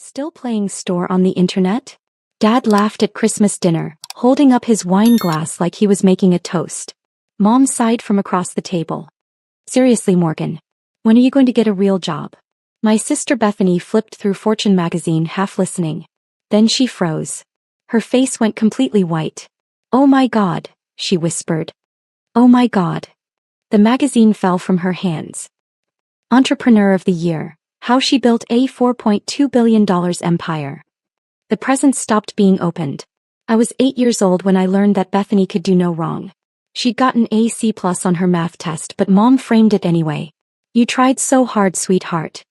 Still playing store on the internet? Dad laughed at Christmas dinner, holding up his wine glass like he was making a toast. Mom sighed from across the table. Seriously, Morgan. When are you going to get a real job? My sister Bethany flipped through Fortune magazine half listening. Then she froze. Her face went completely white. Oh my God, she whispered. Oh my God. The magazine fell from her hands. Entrepreneur of the Year. How she built a $4.2 billion empire. The presents stopped being opened. I was 8 years old when I learned that Bethany could do no wrong. She'd gotten a C+ on her math test, but Mom framed it anyway. You tried so hard, sweetheart.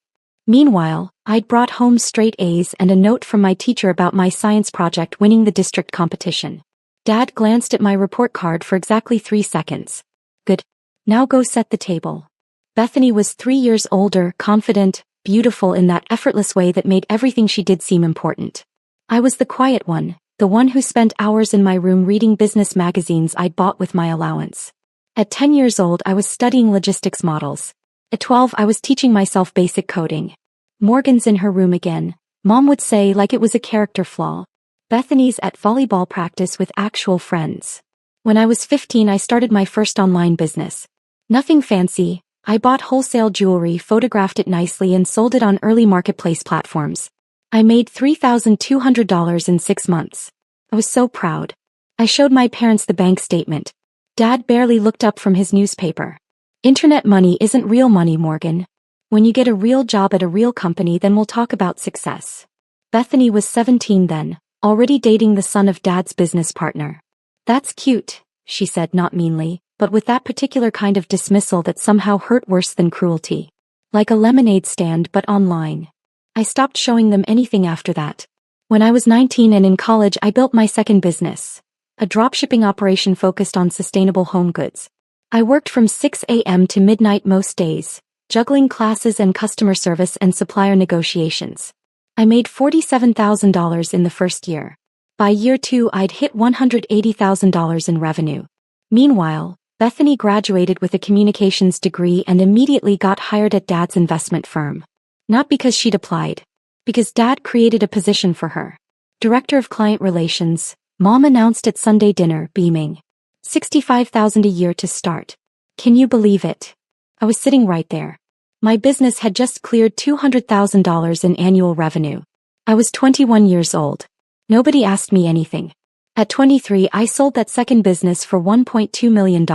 Meanwhile, I'd brought home straight A's and a note from my teacher about my science project winning the district competition. Dad glanced at my report card for exactly 3 seconds. Good. Now go set the table. Bethany was 3 years older, confident, beautiful in that effortless way that made everything she did seem important. I was the quiet one, the one who spent hours in my room reading business magazines I'd bought with my allowance. At 10 years old, I was studying logistics models. At 12, I was teaching myself basic coding. Morgan's in her room again, Mom would say, like it was a character flaw. Bethany's at volleyball practice with actual friends. When I was 15, I started my first online business. Nothing fancy. I bought wholesale jewelry, photographed it nicely, and sold it on early marketplace platforms. I made $3,200 in 6 months. I was so proud. I showed my parents the bank statement. Dad barely looked up from his newspaper. Internet money isn't real money, Morgan. When you get a real job at a real company, then we'll talk about success. Bethany was 17 then, already dating the son of Dad's business partner. That's cute, she said, not meanly, but with that particular kind of dismissal that somehow hurt worse than cruelty. Like a lemonade stand, but online. I stopped showing them anything after that. When I was 19 and in college, I built my second business. A dropshipping operation focused on sustainable home goods. I worked from 6 a.m. to midnight most days, juggling classes and customer service and supplier negotiations. I made $47,000 in the first year. By year 2, I'd hit $180,000 in revenue. Meanwhile, Bethany graduated with a communications degree and immediately got hired at Dad's investment firm. Not because she'd applied. Because Dad created a position for her. Director of Client Relations, Mom announced at Sunday dinner, beaming. $65,000 a year to start. Can you believe it? I was sitting right there. My business had just cleared $200,000 in annual revenue. I was 21 years old. Nobody asked me anything. At 23, I sold that second business for $1.2 million.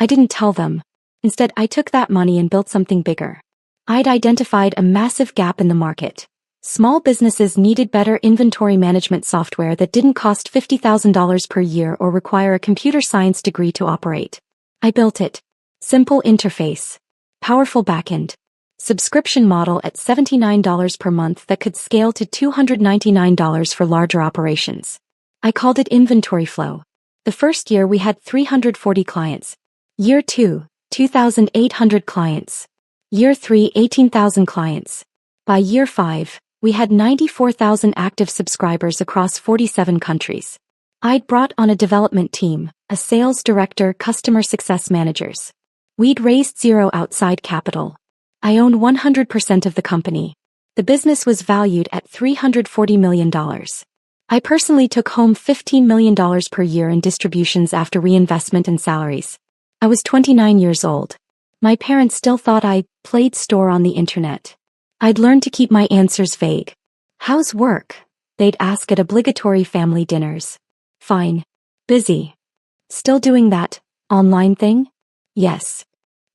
I didn't tell them. Instead, I took that money and built something bigger. I'd identified a massive gap in the market. Small businesses needed better inventory management software that didn't cost $50,000 per year or require a computer science degree to operate. I built it. Simple interface. Powerful backend. Subscription model at $79 per month that could scale to $299 for larger operations. I called it inventory flow. The first year we had 340 clients. Year 2, 2,800 clients. Year 3, 18,000 clients. By year 5, we had 94,000 active subscribers across 47 countries. I'd brought on a development team, a sales director, customer success managers. We'd raised zero outside capital. I owned 100% of the company. The business was valued at $340 million. I personally took home $15 million per year in distributions after reinvestment and salaries. I was 29 years old. My parents still thought I played store on the internet. I'd learned to keep my answers vague. How's work? They'd ask at obligatory family dinners. Fine. Busy. Still doing that online thing? Yes.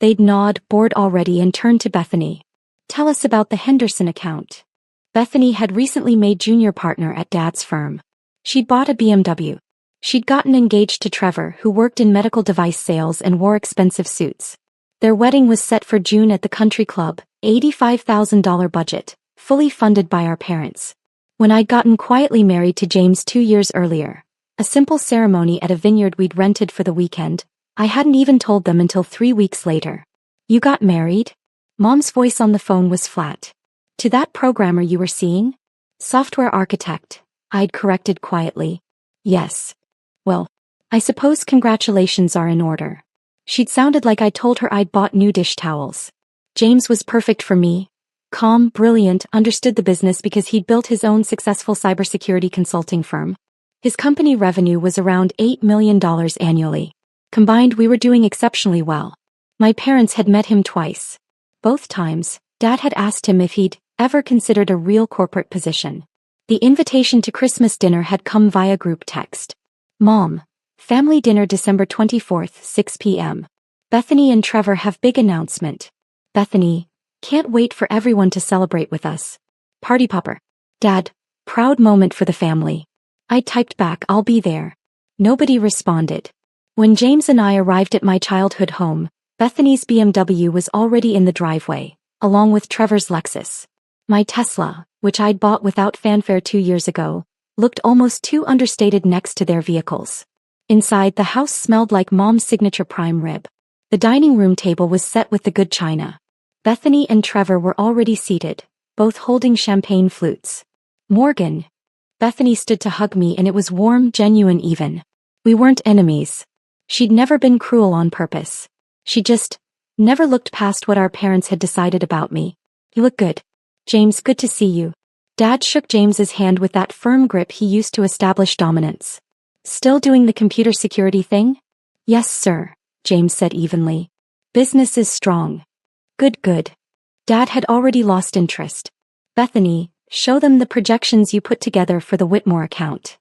They'd nod, bored already, and turn to Bethany. Tell us about the Henderson account. Bethany had recently made junior partner at Dad's firm. She'd bought a BMW. She'd gotten engaged to Trevor, who worked in medical device sales and wore expensive suits. Their wedding was set for June at the country club, $85,000 budget, fully funded by our parents. When I'd gotten quietly married to James 2 years earlier, a simple ceremony at a vineyard we'd rented for the weekend, I hadn't even told them until 3 weeks later. You got married? Mom's voice on the phone was flat. To that programmer you were seeing? Software architect, I'd corrected quietly. Yes. Well, I suppose congratulations are in order. She'd sounded like I told her I'd bought new dish towels. James was perfect for me. calm, brilliant, understood the business because he'd built his own successful cybersecurity consulting firm. His company revenue was around $8 million annually. Combined, we were doing exceptionally well. My parents had met him twice. Both times, Dad had asked him if he'd ever considered a real corporate position. The invitation to Christmas dinner had come via group text. Mom, family dinner December 24th, 6 p.m. Bethany and Trevor have big announcement. Bethany, can't wait for everyone to celebrate with us. Party popper. Dad, proud moment for the family. I typed back, I'll be there. Nobody responded. When James and I arrived at my childhood home, Bethany's BMW was already in the driveway, along with Trevor's Lexus. My Tesla, which I'd bought without fanfare 2 years ago, looked almost too understated next to their vehicles. Inside, the house smelled like Mom's signature prime rib. The dining room table was set with the good china. Bethany and Trevor were already seated, both holding champagne flutes. Morgan. Bethany stood to hug me, and it was warm, genuine even. We weren't enemies. She'd never been cruel on purpose. She just never looked past what our parents had decided about me. You look good. James, good to see you. Dad shook James's hand with that firm grip he used to establish dominance. Still doing the computer security thing? Yes, sir, James said evenly. Business is strong. Good, good. Dad had already lost interest. Bethany, show them the projections you put together for the Whitmore account.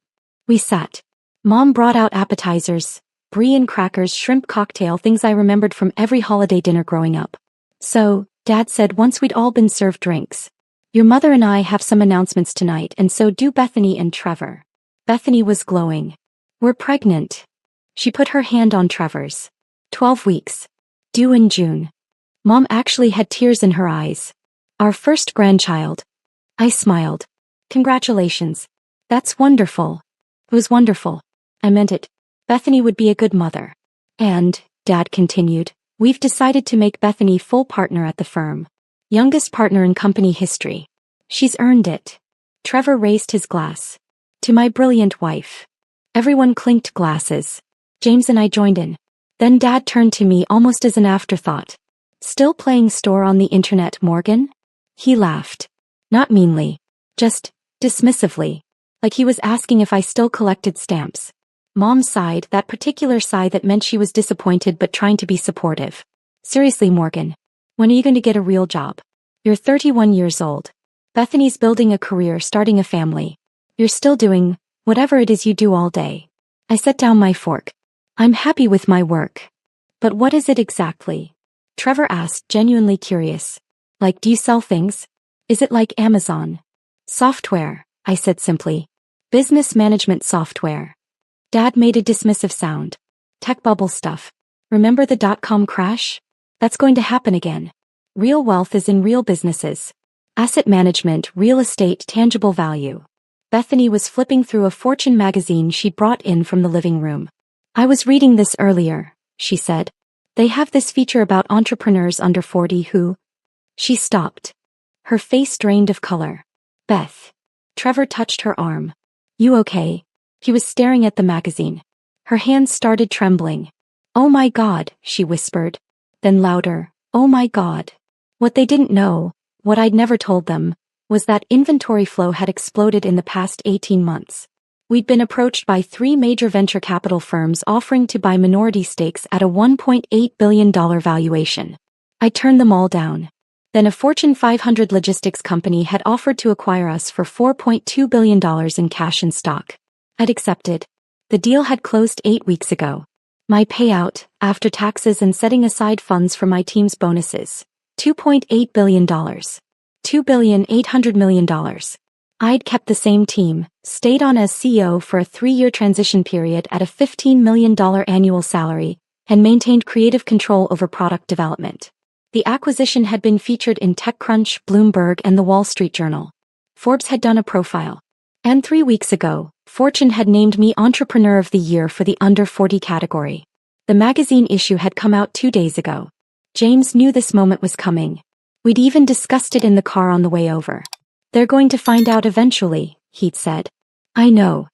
We sat. Mom brought out appetizers, brie and crackers, shrimp cocktail, things I remembered from every holiday dinner growing up. So, Dad said once we'd all been served drinks. Your mother and I have some announcements tonight, and so do Bethany and Trevor. Bethany was glowing. We're pregnant. She put her hand on Trevor's. 12 weeks. Due in June. Mom actually had tears in her eyes. Our first grandchild. I smiled. Congratulations. That's wonderful. It was wonderful. I meant it. Bethany would be a good mother. And, Dad continued, we've decided to make Bethany full partner at the firm. Youngest partner in company history. She's earned it. Trevor raised his glass. To my brilliant wife. Everyone clinked glasses. James and I joined in. Then Dad turned to me almost as an afterthought. Still playing store on the internet, Morgan? He laughed. Not meanly. Just dismissively. Like he was asking if I still collected stamps. Mom sighed, that particular sigh that meant she was disappointed but trying to be supportive. Seriously, Morgan. When are you going to get a real job? You're 31 years old. Bethany's building a career, starting a family. You're still doing whatever it is you do all day. I set down my fork. I'm happy with my work. But what is it exactly? Trevor asked, genuinely curious. Like, do you sell things? Is it like Amazon? Software, I said simply. Business management software. Dad made a dismissive sound. Tech bubble stuff. Remember the dot-com crash? That's going to happen again. Real wealth is in real businesses. Asset management, real estate, tangible value. Bethany was flipping through a Fortune magazine she'd brought in from the living room. I was reading this earlier, she said. They have this feature about entrepreneurs under 40 who... She stopped. Her face drained of color. Beth. Trevor touched her arm. You okay? He was staring at the magazine. Her hands started trembling. Oh my God, she whispered. Then louder, oh my God. What they didn't know, what I'd never told them, was that inventory flow had exploded in the past 18 months. We'd been approached by 3 major venture capital firms offering to buy minority stakes at a $1.8 billion valuation. I turned them all down. Then a Fortune 500 logistics company had offered to acquire us for $4.2 billion in cash and stock. I'd accepted. The deal had closed 8 weeks ago. My payout, after taxes and setting aside funds for my team's bonuses, $2.8 billion. $2.8 billion. I'd kept the same team, stayed on as CEO for a 3-year transition period at a $15 million annual salary, and maintained creative control over product development. The acquisition had been featured in TechCrunch, Bloomberg, and the Wall Street Journal. Forbes had done a profile. And 3 weeks ago, Fortune had named me Entrepreneur of the Year for the Under 40 category. The magazine issue had come out 2 days ago. James knew this moment was coming. We'd even discussed it in the car on the way over. They're going to find out eventually, he'd said. I know.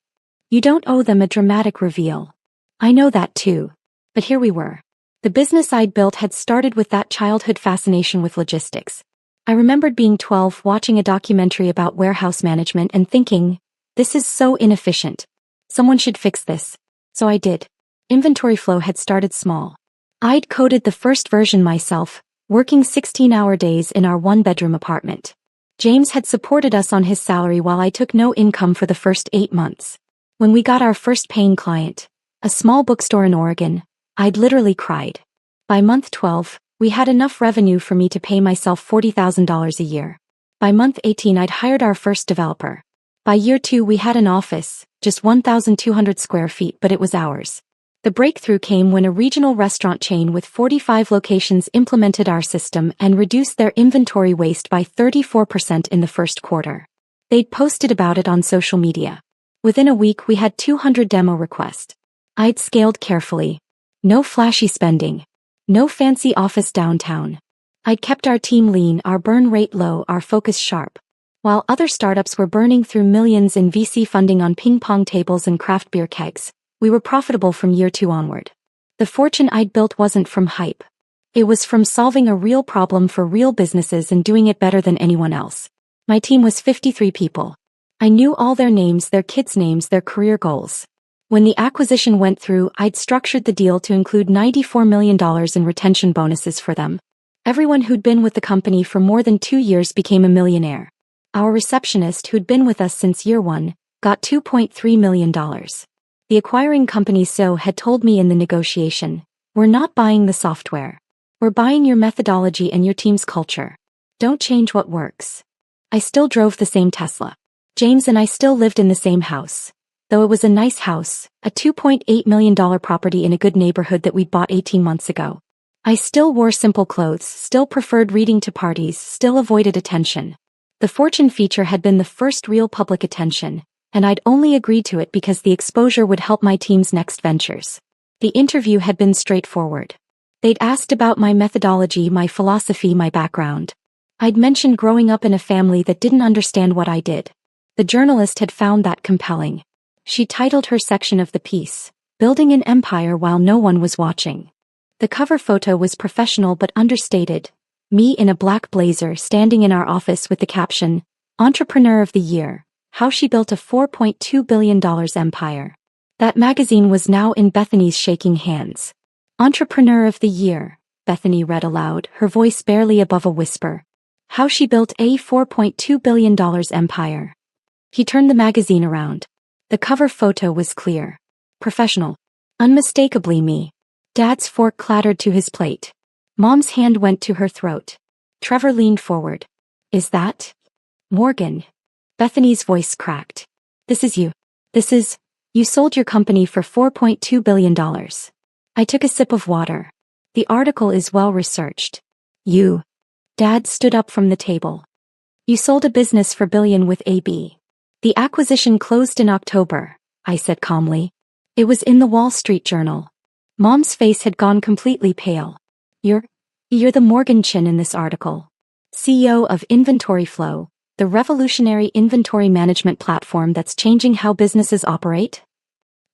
You don't owe them a dramatic reveal. I know that too. But here we were. The business I'd built had started with that childhood fascination with logistics. I remembered being 12 watching a documentary about warehouse management and thinking, this is so inefficient. Someone should fix this. So I did. Inventory flow had started small. I'd coded the first version myself, working 16-hour days in our one-bedroom apartment. James had supported us on his salary while I took no income for the first 8 months. When we got our first paying client, a small bookstore in Oregon, I'd literally cried. By month 12, we had enough revenue for me to pay myself $40,000 a year. By month 18 I'd hired our first developer. By year 2 we had an office, just 1,200 square feet, but it was ours. The breakthrough came when a regional restaurant chain with 45 locations implemented our system and reduced their inventory waste by 34% in the first quarter. They'd posted about it on social media. Within a week we had 200 demo requests. I'd scaled carefully. No flashy spending. No fancy office downtown. I'd kept our team lean, our burn rate low, our focus sharp. While other startups were burning through millions in VC funding on ping-pong tables and craft beer kegs, we were profitable from year 2 onward. The fortune I'd built wasn't from hype. It was from solving a real problem for real businesses and doing it better than anyone else. My team was 53 people. I knew all their names, their kids' names, their career goals. When the acquisition went through, I'd structured the deal to include $94 million in retention bonuses for them. Everyone who'd been with the company for more than 2 years became a millionaire. Our receptionist, who'd been with us since year 1, got $2.3 million. The acquiring company CEO had told me in the negotiation, we're not buying the software. We're buying your methodology and your team's culture. Don't change what works. I still drove the same Tesla. James and I still lived in the same house. Though it was a nice house, a $2.8 million property in a good neighborhood that we'd bought 18 months ago. I still wore simple clothes, still preferred reading to parties, still avoided attention. The fortune feature had been the first real public attention, and I'd only agreed to it because the exposure would help my team's next ventures. The interview had been straightforward. They'd asked about my methodology, my philosophy, my background. I'd mentioned growing up in a family that didn't understand what I did. The journalist had found that compelling. She titled her section of the piece, Building an Empire While No One Was Watching. The cover photo was professional but understated. Me in a black blazer standing in our office with the caption, Entrepreneur of the Year, How She Built a $4.2 billion empire. That magazine was now in Bethany's shaking hands. Entrepreneur of the Year, Bethany read aloud, her voice barely above a whisper. How She Built a $4.2 billion empire. He turned the magazine around. The cover photo was clear. Professional. Unmistakably me. Dad's fork clattered to his plate. Mom's hand went to her throat. Trevor leaned forward. Is that Morgan? Bethany's voice cracked. This is you. You sold your company for $4.2 billion. I took a sip of water. The article is well researched. You. Dad stood up from the table. You sold a business for billion with AB. The acquisition closed in October, I said calmly. It was in the Wall Street Journal. Mom's face had gone completely pale. You're the Morgan Chin in this article. CEO of Inventory Flow, the revolutionary inventory management platform that's changing how businesses operate?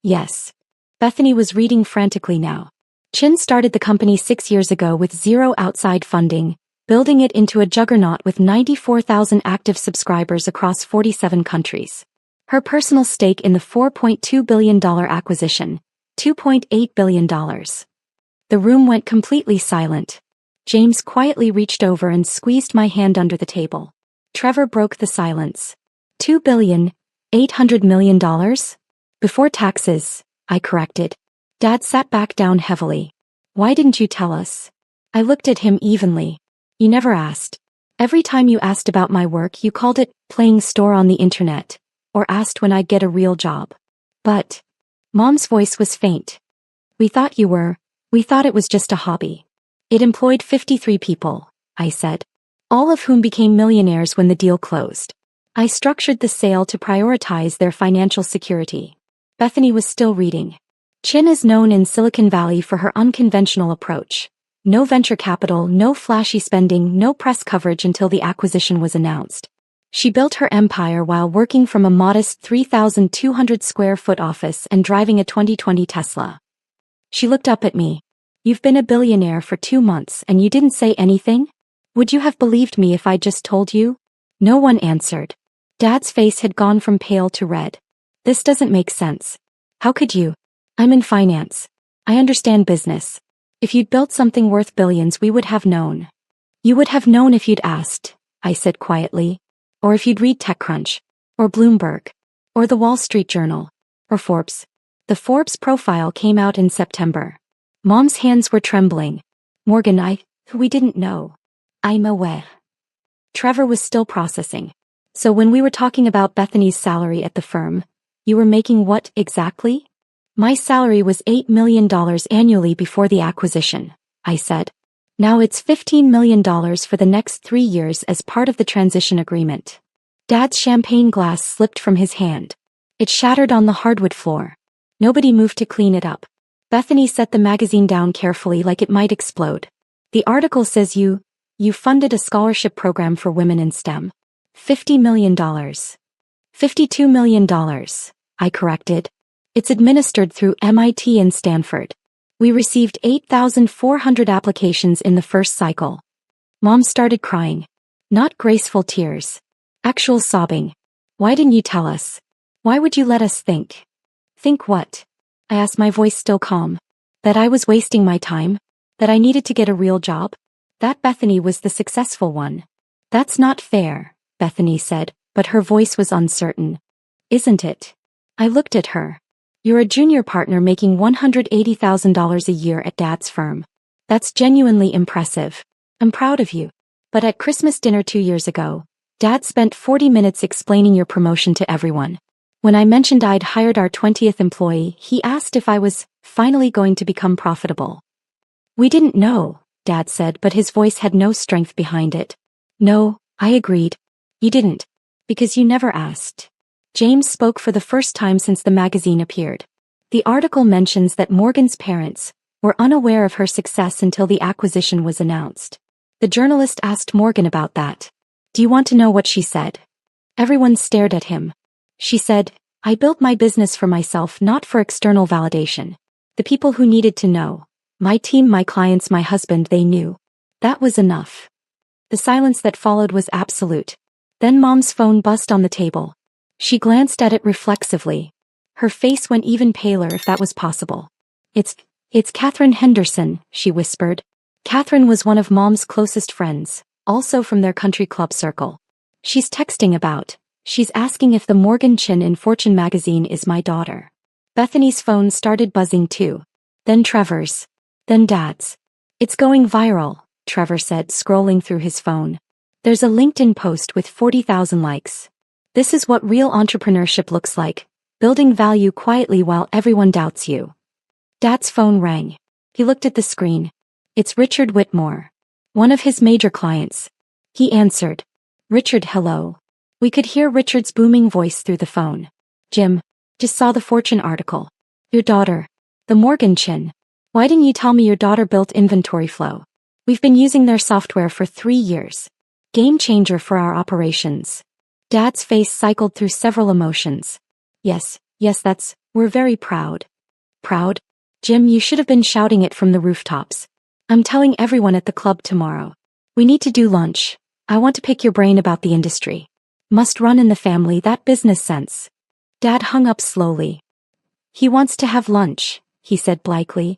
Yes. Bethany was reading frantically now. Chin started the company 6 years ago with zero outside funding, building it into a juggernaut with 94,000 active subscribers across 47 countries. Her personal stake in the $4.2 billion acquisition, $2.8 billion. The room went completely silent. James quietly reached over and squeezed my hand under the table. Trevor broke the silence. $2.8 billion? Before taxes, I corrected. Dad sat back down heavily. Why didn't you tell us? I looked at him evenly. You never asked. Every time you asked about my work, you called it playing store on the internet, or asked when I'd get a real job. But Mom's voice was faint. We thought it was just a hobby. It employed 53 people, I said, all of whom became millionaires when the deal closed. I structured the sale to prioritize their financial security. Bethany was still reading. Chin is known in Silicon Valley for her unconventional approach. No venture capital, no flashy spending, no press coverage until the acquisition was announced. She built her empire while working from a modest 3,200 square foot office and driving a 2020 Tesla. She looked up at me. You've been a billionaire for 2 months and you didn't say anything? Would you have believed me if I just told you? No one answered. Dad's face had gone from pale to red. This doesn't make sense. How could you? I'm in finance. I understand business. If you'd built something worth billions, we would have known. You would have known if you'd asked, I said quietly. Or if you'd read TechCrunch. Or Bloomberg. Or the Wall Street Journal. Or Forbes. The Forbes profile came out in September. Mom's hands were trembling. Morgan, we didn't know. I'm aware. Trevor was still processing. So when we were talking about Bethany's salary at the firm, you were making what exactly? My salary was $8 million annually before the acquisition, I said. Now it's $15 million for the next 3 years as part of the transition agreement. Dad's champagne glass slipped from his hand. It shattered on the hardwood floor. Nobody moved to clean it up. Bethany set the magazine down carefully like it might explode. The article says you funded a scholarship program for women in STEM. $50 million. $52 million, I corrected. It's administered through MIT and Stanford. We received 8,400 applications in the first cycle. Mom started crying. Not graceful tears. Actual sobbing. Why didn't you tell us? Why would you let us think? Think what? I asked, my voice still calm. That I was wasting my time? That I needed to get a real job? That Bethany was the successful one. That's not fair, Bethany said, but her voice was uncertain. Isn't it? I looked at her. You're a junior partner making $180,000 a year at Dad's firm. That's genuinely impressive. I'm proud of you. But at Christmas dinner 2 years ago, Dad spent 40 minutes explaining your promotion to everyone. When I mentioned I'd hired our 20th employee, he asked if I was finally going to become profitable. We didn't know, Dad said, but his voice had no strength behind it. No, I agreed. You didn't. Because you never asked. James spoke for the first time since the magazine appeared. The article mentions that Morgan's parents were unaware of her success until the acquisition was announced. The journalist asked Morgan about that. Do you want to know what she said? Everyone stared at him. She said, I built my business for myself, not for external validation. The people who needed to know. My team, my clients, my husband, they knew. That was enough. The silence that followed was absolute. Then Mom's phone buzzed on the table. She glanced at it reflexively. Her face went even paler, if that was possible. It's Catherine Henderson, she whispered. Catherine was one of Mom's closest friends, also from their country club circle. She's texting about. She's asking if the Morgan Chin in Fortune magazine is my daughter. Bethany's phone started buzzing too. Then Trevor's. Then Dad's. It's going viral, Trevor said, scrolling through his phone. There's a LinkedIn post with 40,000 likes. This is what real entrepreneurship looks like. Building value quietly while everyone doubts you. Dad's phone rang. He looked at the screen. It's Richard Whitmore. One of his major clients. He answered. Richard, hello. We could hear Richard's booming voice through the phone. Jim, just saw the Fortune article. Your daughter. The Morgan Chin. Why didn't you tell me your daughter built Inventory Flow? We've been using their software for 3 years. Game changer for our operations. Dad's face cycled through several emotions. Yes, we're very proud. Proud? Jim, you should have been shouting it from the rooftops. I'm telling everyone at the club tomorrow. We need to do lunch. I want to pick your brain about the industry. Must run in the family, that business sense. Dad hung up slowly. He wants to have lunch, he said blithely.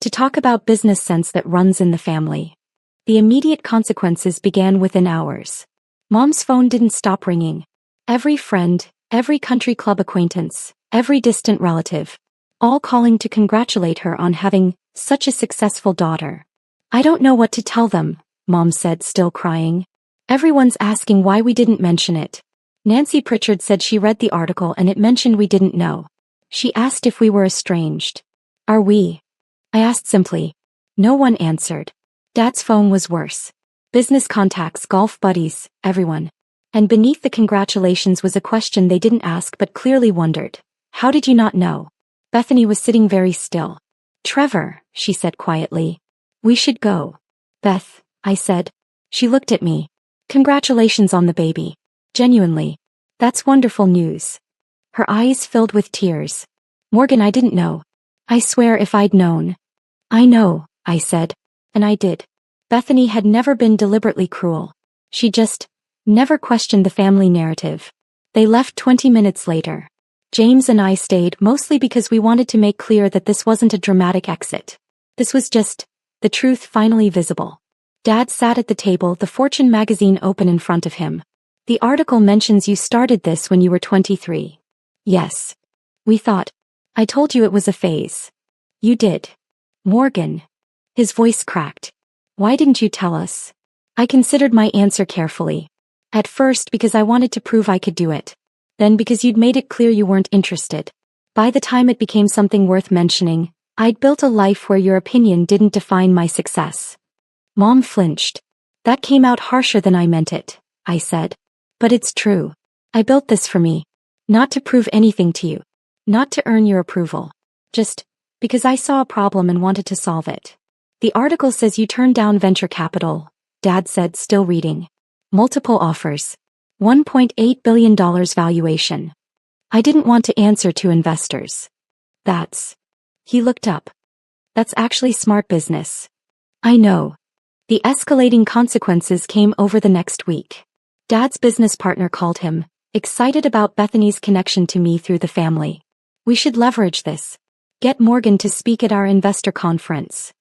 To talk about business sense that runs in the family. The immediate consequences began within hours. Mom's phone didn't stop ringing. Every friend, every country club acquaintance, every distant relative, all calling to congratulate her on having such a successful daughter. I don't know what to tell them, Mom said, still crying. Everyone's asking why we didn't mention it. Nancy Pritchard said she read the article and it mentioned we didn't know. She asked if we were estranged. Are we? I asked simply. No one answered. Dad's phone was worse. Business contacts, golf buddies, everyone. And beneath the congratulations was a question they didn't ask but clearly wondered. How did you not know? Bethany was sitting very still. Trevor, she said quietly. We should go. Beth, I said. She looked at me. Congratulations on the baby. Genuinely. That's wonderful news. Her eyes filled with tears. Morgan, I didn't know. I swear if I'd known. I know, I said. And I did. Bethany had never been deliberately cruel. She just never questioned the family narrative. They left 20 minutes later. James and I stayed mostly because we wanted to make clear that this wasn't a dramatic exit. This was just the truth finally visible. Dad sat at the table, the Fortune magazine open in front of him. The article mentions you started this when you were 23. Yes. We thought. I told you it was a phase. You did. Morgan. His voice cracked. Why didn't you tell us? I considered my answer carefully. At first because I wanted to prove I could do it. Then because you'd made it clear you weren't interested. By the time it became something worth mentioning, I'd built a life where your opinion didn't define my success. Mom flinched. That came out harsher than I meant it, I said. But it's true. I built this for me. Not to prove anything to you. Not to earn your approval. Just because I saw a problem and wanted to solve it. The article says you turned down venture capital, Dad said, still reading. Multiple offers. $1.8 billion valuation. I didn't want to answer to investors. He looked up. That's actually smart business. I know. The escalating consequences came over the next week. Dad's business partner called him, excited about Bethany's connection to me through the family. We should leverage this. Get Morgan to speak at our investor conference.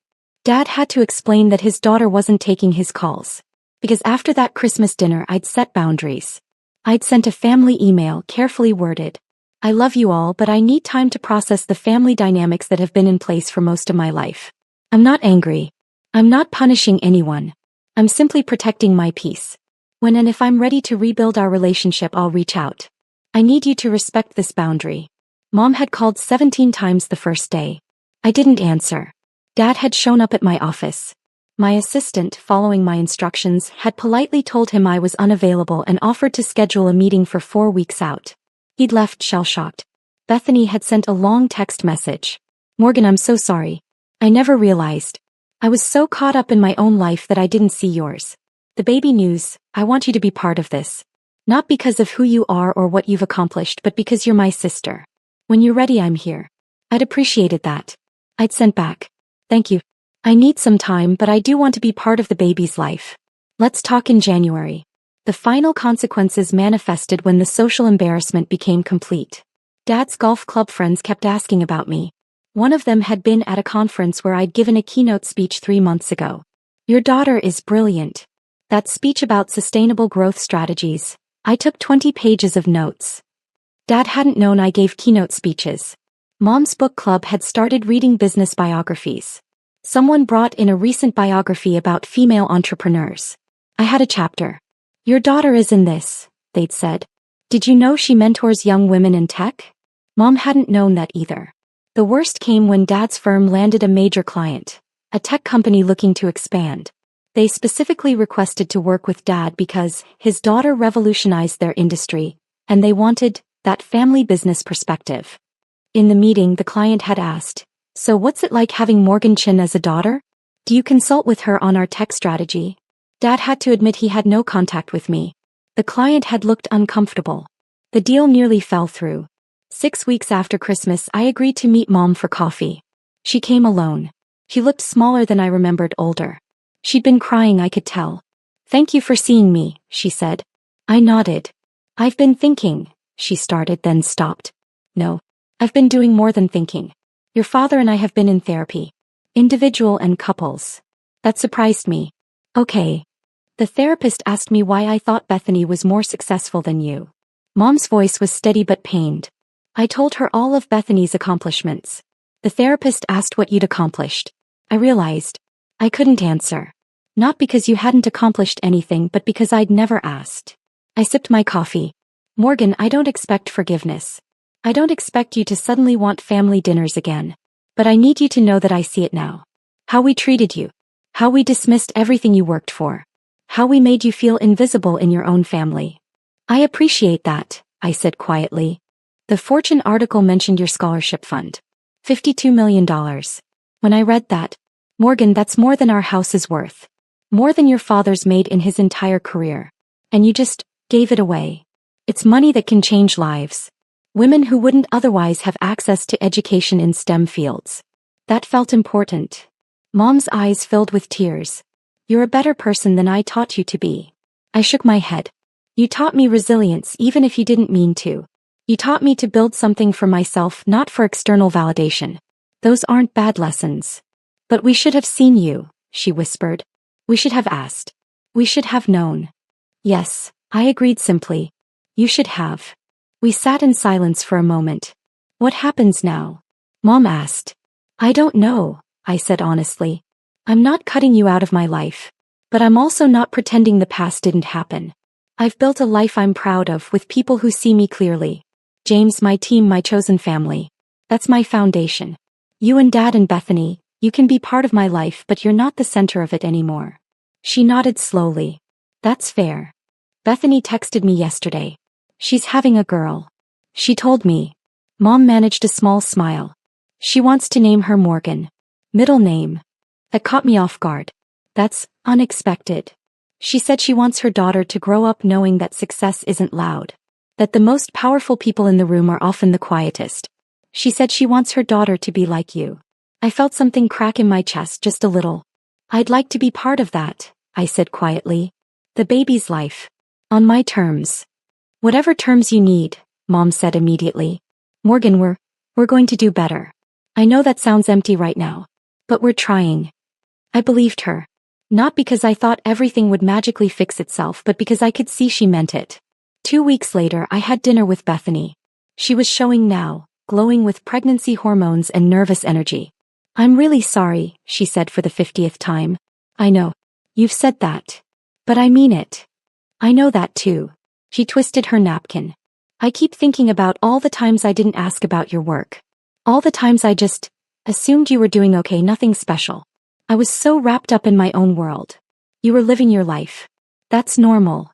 Dad had to explain that his daughter wasn't taking his calls. Because after that Christmas dinner I'd set boundaries. I'd sent a family email carefully worded. I love you all, but I need time to process the family dynamics that have been in place for most of my life. I'm not angry. I'm not punishing anyone. I'm simply protecting my peace. When and if I'm ready to rebuild our relationship, I'll reach out. I need you to respect this boundary. Mom had called 17 times the first day. I didn't answer. Dad had shown up at my office. My assistant, following my instructions, had politely told him I was unavailable and offered to schedule a meeting for 4 weeks out. He'd left shell-shocked. Bethany had sent a long text message. Morgan, I'm so sorry. I never realized. I was so caught up in my own life that I didn't see yours. The baby news, I want you to be part of this. Not because of who you are or what you've accomplished, but because you're my sister. When you're ready, I'm here. I'd appreciated that. I'd sent back. Thank you. I need some time, but I do want to be part of the baby's life. Let's talk in January. The final consequences manifested when the social embarrassment became complete. Dad's golf club friends kept asking about me. One of them had been at a conference where I'd given a keynote speech 3 months ago. Your daughter is brilliant. That speech about sustainable growth strategies. I took 20 pages of notes. Dad hadn't known I gave keynote speeches. Mom's book club had started reading business biographies. Someone brought in a recent biography about female entrepreneurs. I had a chapter. Your daughter is in this, they'd said. Did you know she mentors young women in tech? Mom hadn't known that either. The worst came when Dad's firm landed a major client, a tech company looking to expand. They specifically requested to work with Dad because his daughter revolutionized their industry, and they wanted that family business perspective. In the meeting, the client had asked, so what's it like having Morgan Chin as a daughter? Do you consult with her on our tech strategy? Dad had to admit he had no contact with me. The client had looked uncomfortable. The deal nearly fell through. 6 weeks after Christmas, I agreed to meet Mom for coffee. She came alone. She looked smaller than I remembered, older. She'd been crying, I could tell. Thank you for seeing me, she said. I nodded. I've been thinking, she started, then stopped. No. I've been doing more than thinking. Your father and I have been in therapy. Individual and couples. That surprised me. Okay. The therapist asked me why I thought Bethany was more successful than you. Mom's voice was steady but pained. I told her all of Bethany's accomplishments. The therapist asked what you'd accomplished. I realized. I couldn't answer. Not because you hadn't accomplished anything, but because I'd never asked. I sipped my coffee. Morgan, I don't expect forgiveness. I don't expect you to suddenly want family dinners again. But I need you to know that I see it now. How we treated you. How we dismissed everything you worked for. How we made you feel invisible in your own family. I appreciate that, I said quietly. The Fortune article mentioned your scholarship fund. $52 million. When I read that, Morgan, that's more than our house is worth. More than your father's made in his entire career. And you just gave it away. It's money that can change lives. Women who wouldn't otherwise have access to education in STEM fields. That felt important. Mom's eyes filled with tears. You're a better person than I taught you to be. I shook my head. You taught me resilience even if you didn't mean to. You taught me to build something for myself, not for external validation. Those aren't bad lessons. But we should have seen you, she whispered. We should have asked. We should have known. Yes, I agreed simply. You should have. We sat in silence for a moment. What happens now? Mom asked. I don't know, I said honestly. I'm not cutting you out of my life. But I'm also not pretending the past didn't happen. I've built a life I'm proud of with people who see me clearly. James, my team, my chosen family. That's my foundation. You and Dad and Bethany, you can be part of my life, but you're not the center of it anymore. She nodded slowly. That's fair. Bethany texted me yesterday. She's having a girl. She told me. Mom managed a small smile. She wants to name her Morgan. Middle name. That caught me off guard. That's unexpected. She said she wants her daughter to grow up knowing that success isn't loud. That the most powerful people in the room are often the quietest. She said she wants her daughter to be like you. I felt something crack in my chest just a little. I'd like to be part of that, I said quietly. The baby's life. On my terms. Whatever terms you need, Mom said immediately. Morgan, we're going to do better. I know that sounds empty right now. But we're trying. I believed her. Not because I thought everything would magically fix itself, but because I could see she meant it. 2 weeks later, I had dinner with Bethany. She was showing now, glowing with pregnancy hormones and nervous energy. I'm really sorry, she said for the 50th time. I know. You've said that. But I mean it. I know that too. She twisted her napkin. I keep thinking about all the times I didn't ask about your work. All the times I just assumed you were doing okay, nothing special. I was so wrapped up in my own world. You were living your life. That's normal.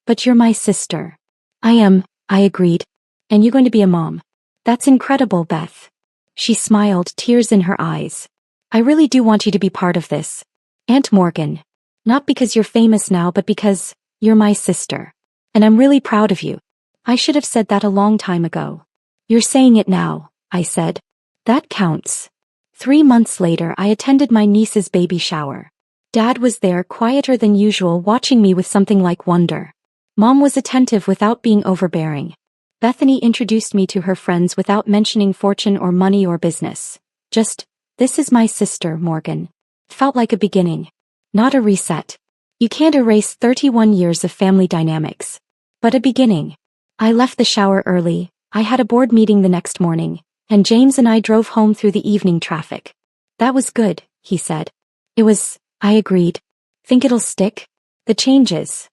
But you're my sister. I am, I agreed. And you're going to be a mom. That's incredible, Beth. She smiled, tears in her eyes. I really do want you to be part of this. Aunt Morgan. Not because you're famous now, but because you're my sister. And I'm really proud of you. I should have said that a long time ago. You're saying it now, I said. That counts. 3 months later, I attended my niece's baby shower. Dad was there, quieter than usual, watching me with something like wonder. Mom was attentive without being overbearing. Bethany introduced me to her friends without mentioning fortune or money or business. Just, this is my sister, Morgan. It felt like a beginning. Not a reset. You can't erase 31 years of family dynamics. But a beginning. I left the shower early. I had a board meeting the next morning, and James and I drove home through the evening traffic. That was good, he said. It was, I agreed. Think it'll stick? The changes.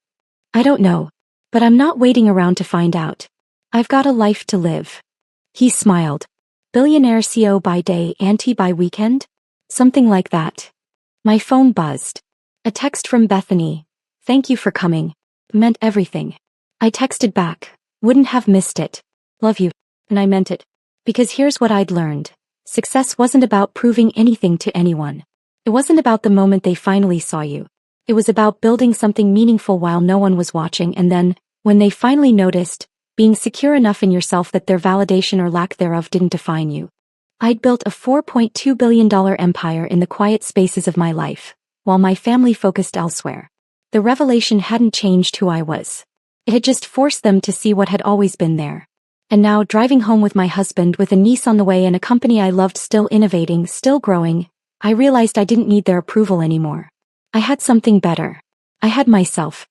I don't know. But I'm not waiting around to find out. I've got a life to live. He smiled. Billionaire CEO by day, auntie by weekend? Something like that. My phone buzzed. A text from Bethany. Thank you for coming. Meant everything. I texted back. Wouldn't have missed it. Love you. And I meant it. Because here's what I'd learned. Success wasn't about proving anything to anyone. It wasn't about the moment they finally saw you. It was about building something meaningful while no one was watching, and then, when they finally noticed, being secure enough in yourself that their validation or lack thereof didn't define you. I'd built a $4.2 billion empire in the quiet spaces of my life, while my family focused elsewhere. The revelation hadn't changed who I was. It had just forced them to see what had always been there. And now, driving home with my husband, with a niece on the way and a company I loved still innovating, still growing, I realized I didn't need their approval anymore. I had something better. I had myself.